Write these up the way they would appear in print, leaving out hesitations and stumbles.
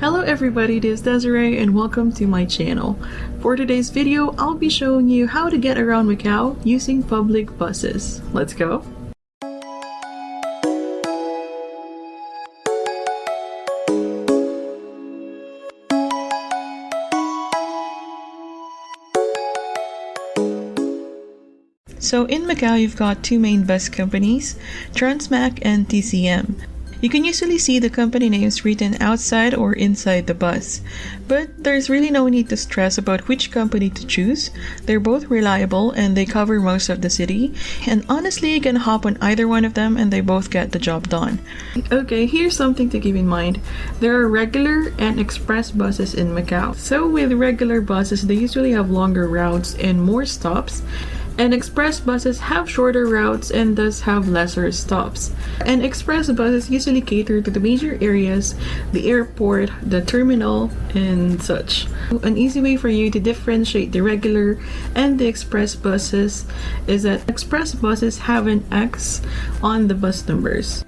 Hello everybody, this is Desiree and welcome to my channel. For today's video, I'll be showing you how to get around Macau using public buses. Let's go! So in Macau, you've got two main bus companies, Transmac and TCM. You can usually see the company names written outside or inside the bus, but there's really no need to stress about which company to choose. They're both reliable and they cover most of the city, and honestly you can hop on either one of them and they both get the job done. Okay, here's something to keep in mind. There are regular and express buses in Macau. So with regular buses, they usually have longer routes and more stops. And express buses have shorter routes and thus have lesser stops. And express buses usually cater to the major areas, the airport, the terminal, and such. An easy way for you to differentiate the regular and the express buses is that express buses have an X on the bus numbers.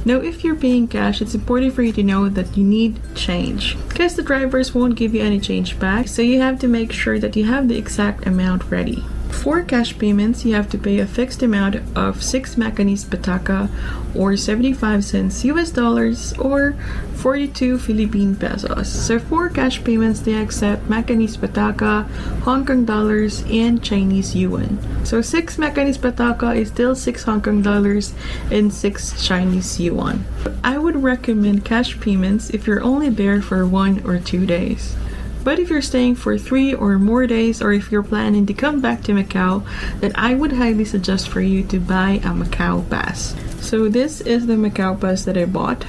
Now, if you're paying cash, it's important for you to know that you need change, because the drivers won't give you any change back, so you have to make sure that you have the exact amount ready. For cash payments, you have to pay a fixed amount of 6 Macanese Pataka or 75 cents US dollars or 42 Philippine pesos. So for cash payments, they accept Macanese Pataka, Hong Kong dollars, and Chinese yuan. So 6 Macanese Pataka is still 6 Hong Kong dollars and 6 Chinese yuan. I would recommend cash payments if you're only there for 1 or 2 days. But if you're staying for 3 or more days, or if you're planning to come back to Macau, then I would highly suggest for you to buy a Macau Pass. So this is the Macau Pass that I bought.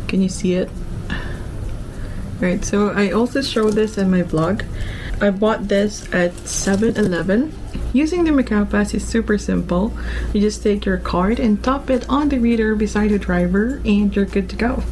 Can you see it? Right, so I also show this in my vlog. I bought this at 7-Eleven. Using the Macau Pass is super simple. You just take your card and tap it on the reader beside the driver and you're good to go.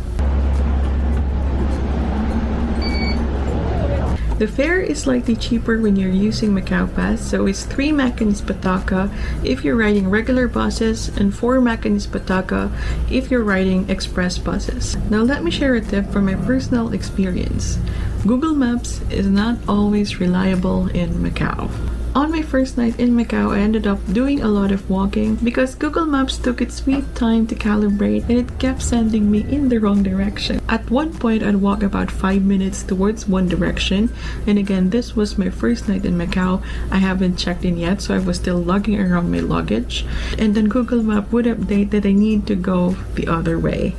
The fare is slightly cheaper when you're using Macau Pass, so it's 3 Macanese Pataka if you're riding regular buses and 4 Macanese Pataka if you're riding express buses. Now let me share a tip from my personal experience. Google Maps is not always reliable in Macau. On my first night in Macau, I ended up doing a lot of walking because Google Maps took its sweet time to calibrate and it kept sending me in the wrong direction. At one point, I'd walk about 5 minutes towards one direction, and again, this was my first night in Macau. I haven't checked in yet, so I was still lugging around my luggage, and then Google Map would update that I need to go the other way.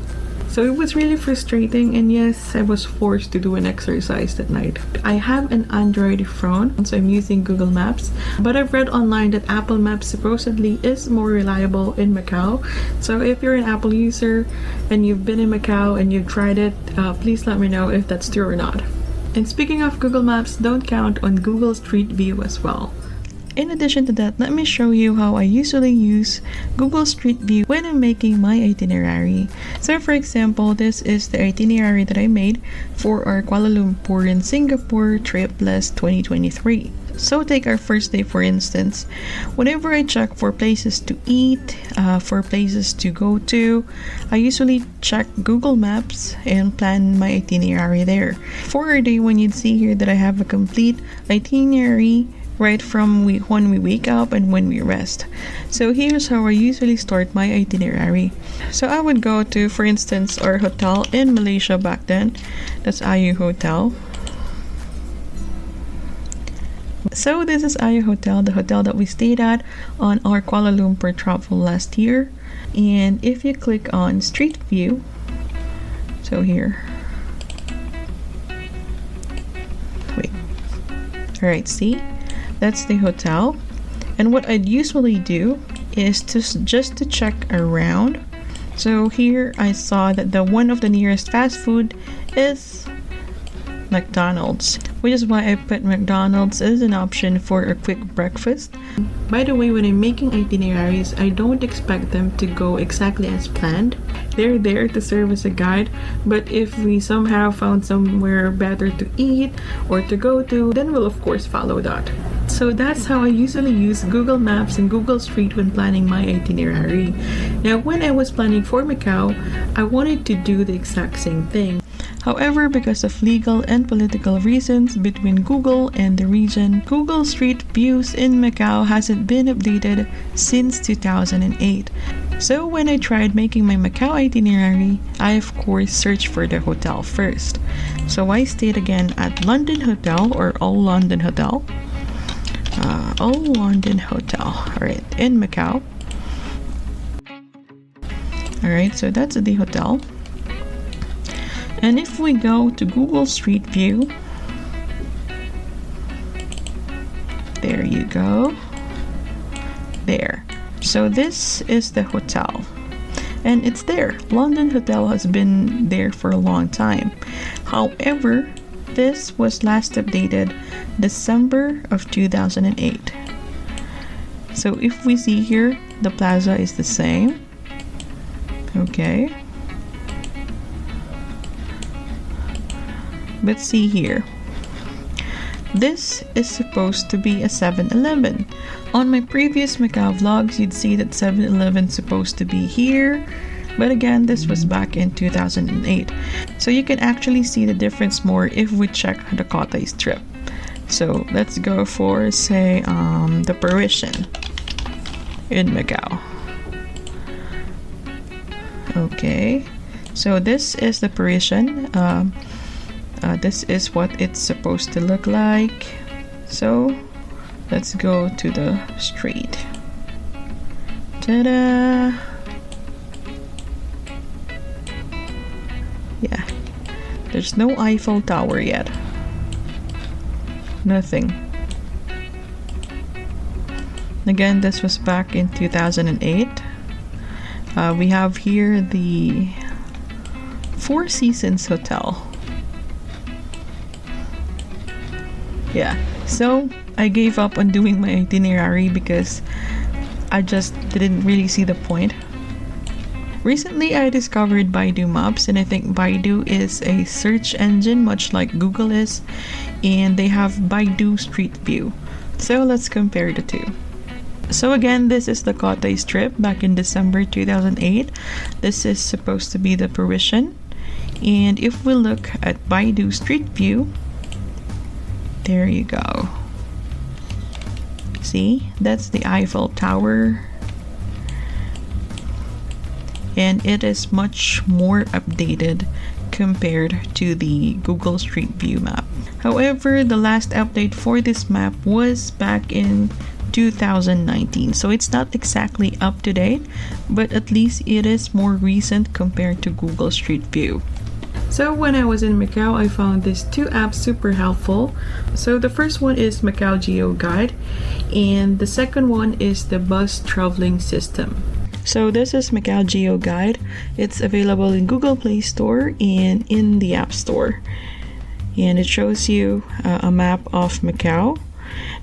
So it was really frustrating, and yes, I was forced to do an exercise that night. I have an Android phone, so I'm using Google Maps, but I've read online that Apple Maps supposedly is more reliable in Macau. So if you're an Apple user and you've been in Macau and you've tried it, please let me know if that's true or not. And speaking of Google Maps, don't count on Google Street View as well. In addition to that, let me show you how I usually use Google Street View when I'm making my itinerary. So for example, this is the itinerary that I made for our Kuala Lumpur and Singapore trip list 2023. So take our first day for instance. Whenever I check for places to eat, for places to go to, I usually check Google Maps and plan my itinerary there. For our day one, you'd see here that I have a complete itinerary right from when we wake up and when we rest. So here's how I usually start my itinerary. So I would go to, for instance, our hotel in Malaysia back then. That's Ayu Hotel. So this is Ayu Hotel, the hotel that we stayed at on our Kuala Lumpur travel last year. And if you click on Street View, so here. Wait. Alright, see? That's the hotel, and what I'd usually do is just to check around. So here I saw that the one of the nearest fast food is McDonald's, which is why I put McDonald's as an option for a quick breakfast. By the way, when I'm making itineraries, I don't expect them to go exactly as planned. They're there to serve as a guide, but if we somehow found somewhere better to eat or to go to, then we'll of course follow that. So that's how I usually use Google Maps and Google Street when planning my itinerary. Now, when I was planning for Macau, I wanted to do the exact same thing. However, because of legal and political reasons between Google and the region, Google Street Views in Macau hasn't been updated since 2008. So when I tried making my Macau itinerary, I of course searched for the hotel first. So I stayed again at London Hotel, or All London Hotel. All London Hotel, alright, in Macau. Alright, so that's the hotel. And if we go to Google Street View, there you go. There. So this is the hotel. And it's there. London Hotel has been there for a long time. However, this was last updated December of 2008. So if we see here, the plaza is the same. Okay. But see here, this is supposed to be a 7-Eleven. On my previous Macau vlogs, you'd see that 7-Eleven's supposed to be here, but again, this was back in 2008. So you can actually see the difference more if we check the Cotai Strip. So let's go for, say, the Parisian in Macau. Okay, so this is the Parisian. This is what it's supposed to look like. So let's go to the street. Ta-da! Yeah, there's no Eiffel Tower yet. Nothing. Again, this was back in 2008. We have here the Four Seasons Hotel. Yeah, so I gave up on doing my itinerary because I just didn't really see the point. Recently, I discovered Baidu Maps, and I think Baidu is a search engine much like Google is, and they have Baidu Street View. So let's compare the two. So again, this is the Cotai Strip back in December 2008. This is supposed to be the Parisian. And if we look at Baidu Street View, there you go. See, that's the Eiffel Tower. And it is much more updated compared to the Google Street View map. However, the last update for this map was back in 2019, so it's not exactly up to date, but at least it is more recent compared to Google Street View. So when I was in Macau, I found these two apps super helpful. So the first one is Macau Geo Guide, and the second one is the Bus Traveling System. So this is Macau Geo Guide. It's available in Google Play Store and in the App Store. And it shows you a map of Macau.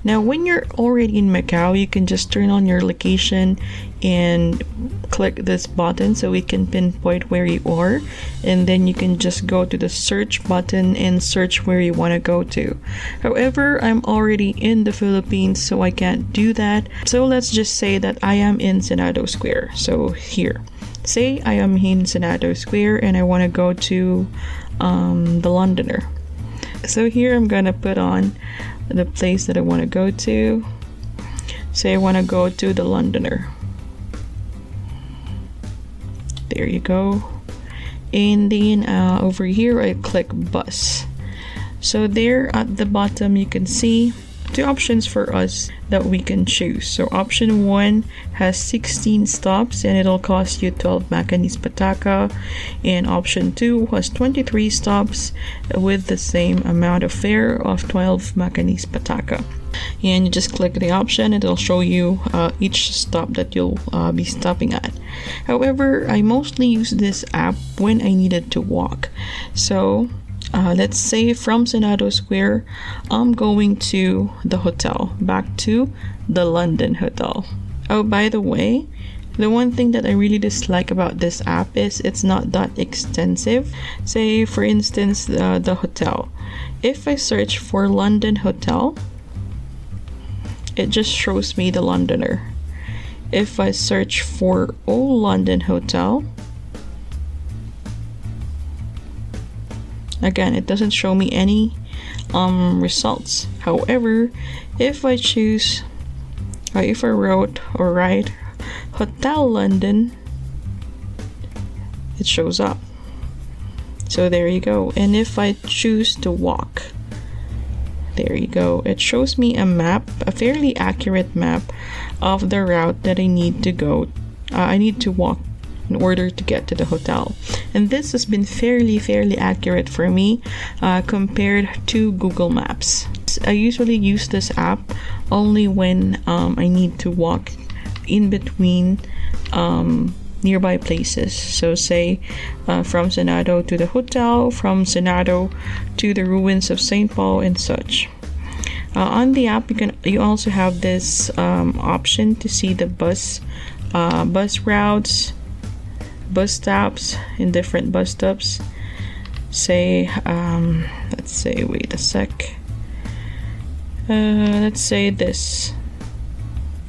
Now, when you're already in Macau, you can just turn on your location and click this button so it can pinpoint where you are, and then you can just go to the search button and search where you want to go to. However, I'm already in the Philippines, so I can't do that. So let's just say that I am in Senado Square. So here, say I am in Senado Square and I want to go to the Londoner. So here I'm gonna put on the place that I want to go to. Say I want to go to the Londoner. There you go. And then over here I click bus. So there at the bottom you can see two options for us that we can choose. So option 1 has 16 stops and it'll cost you 12 Macanese Pataka, and option 2 has 23 stops with the same amount of fare of 12 Macanese Pataka. And you just click the option, it'll show you each stop that you'll be stopping at. However, I mostly use this app when I needed to walk. So let's say from Senado Square, I'm going to the hotel, back to the London Hotel. Oh, by the way, the one thing that I really dislike about this app is it's not that extensive. Say, for instance, the hotel. If I search for London Hotel, it just shows me the Londoner. If I search for Old London Hotel, again, it doesn't show me any results. However, if I choose, if I write Hotel London, it shows up. So there you go. And if I choose to walk, there you go. It shows me a map, a fairly accurate map of the route that I need to go. I need to walk in order to get to the hotel. And this has been fairly accurate for me compared to Google Maps. I usually use this app only when I need to walk in between nearby places. So say from Senado to the hotel, from Senado to the ruins of St. Paul and such. On the app, you also have this option to see the bus routes, bus stops in different bus stops. Say let's say, wait a sec, let's say this.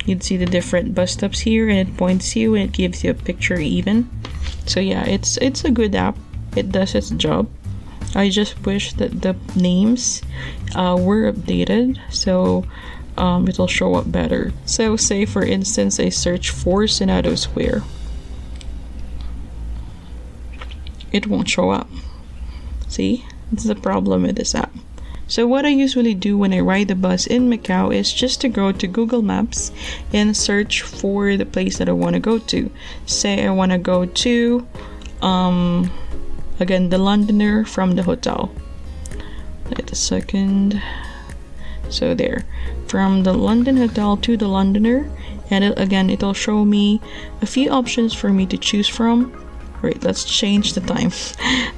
You'd see the different bus stops here, and it points you and it gives you a picture even. So yeah, it's a good app. It does its job. I just wish that the names were updated so it'll show up better. So say for instance I search for Senado Square, it won't show up. See, it's the problem with this app. So what I usually do when I ride the bus in Macau is just to go to Google Maps and search for the place that I want to go to. Say I want to go to again, the Londoner from the hotel. Wait a second. So there, from the London Hotel to the Londoner, and it'll show me a few options for me to choose from. Right, let's change the time.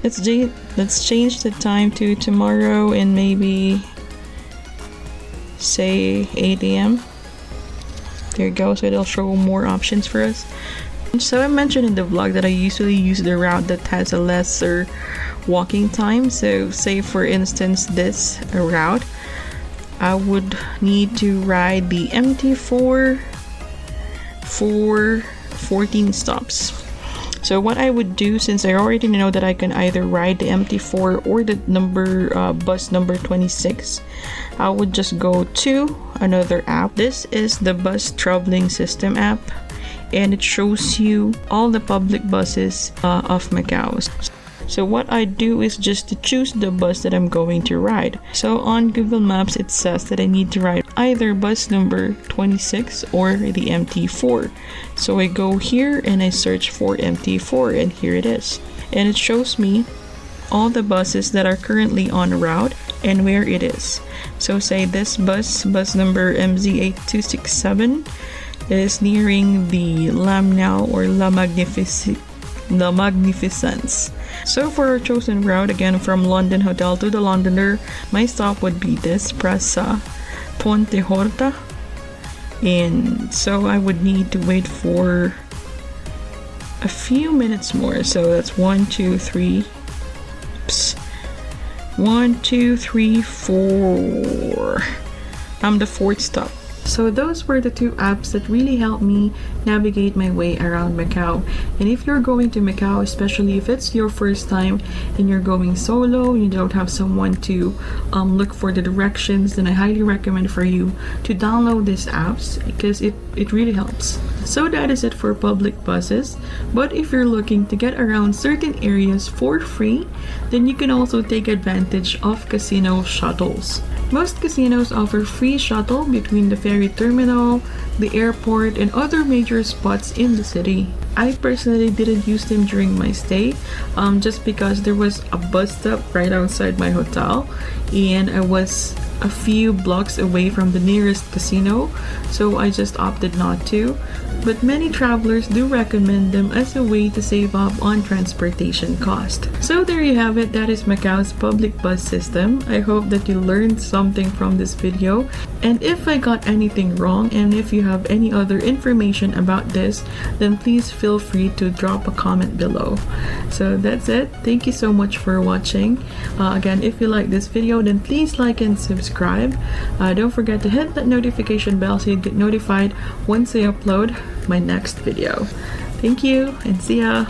let's change the time to tomorrow and maybe say 8 a.m. There you go. So it'll show more options for us. So I mentioned in the vlog that I usually use the route that has a lesser walking time. So say for instance this route, I would need to ride the MT4 for 14 stops. So what I would do, since I already know that I can either ride the MT4 or the bus number 26, I would just go to another app. This is the bus traveling system app, and it shows you all the public buses of Macau. So what I do is just to choose the bus that I'm going to ride. So on Google Maps, it says that I need to ride either bus number 26 or the MT4. So I go here and I search for MT4, and here it is. And it shows me all the buses that are currently on route and where it is. So say this bus number MZ8267 is nearing the Lamnao or La Magnificence. So for our chosen route, again from London Hotel to the Londoner, my stop would be this Praça Ponte Horta, and so I would need to wait for a few minutes more. So that's 1, 2, 3, 4. I'm the fourth stop. So those were the two apps that really helped me navigate my way around Macau. And if you're going to Macau, especially if it's your first time and you're going solo, you don't have someone to look for the directions, then I highly recommend for you to download these apps because it really helps. So that is it for public buses. But if you're looking to get around certain areas for free, then you can also take advantage of casino shuttles. Most casinos offer free shuttle between the ferry terminal, the airport, and other major spots in the city. I personally didn't use them during my stay just because there was a bus stop right outside my hotel and I was a few blocks away from the nearest casino, so I just opted not to. But many travelers do recommend them as a way to save up on transportation cost. So there you have it, that is Macau's public bus system. I hope that you learned something from this video, and if I got anything wrong and if you have any other information about this, then please feel free to drop a comment below. So that's it. Thank you so much for watching. Again, if you like this video, then please like and subscribe. Don't forget to hit that notification bell so you get notified once I upload my next video. Thank you and see ya!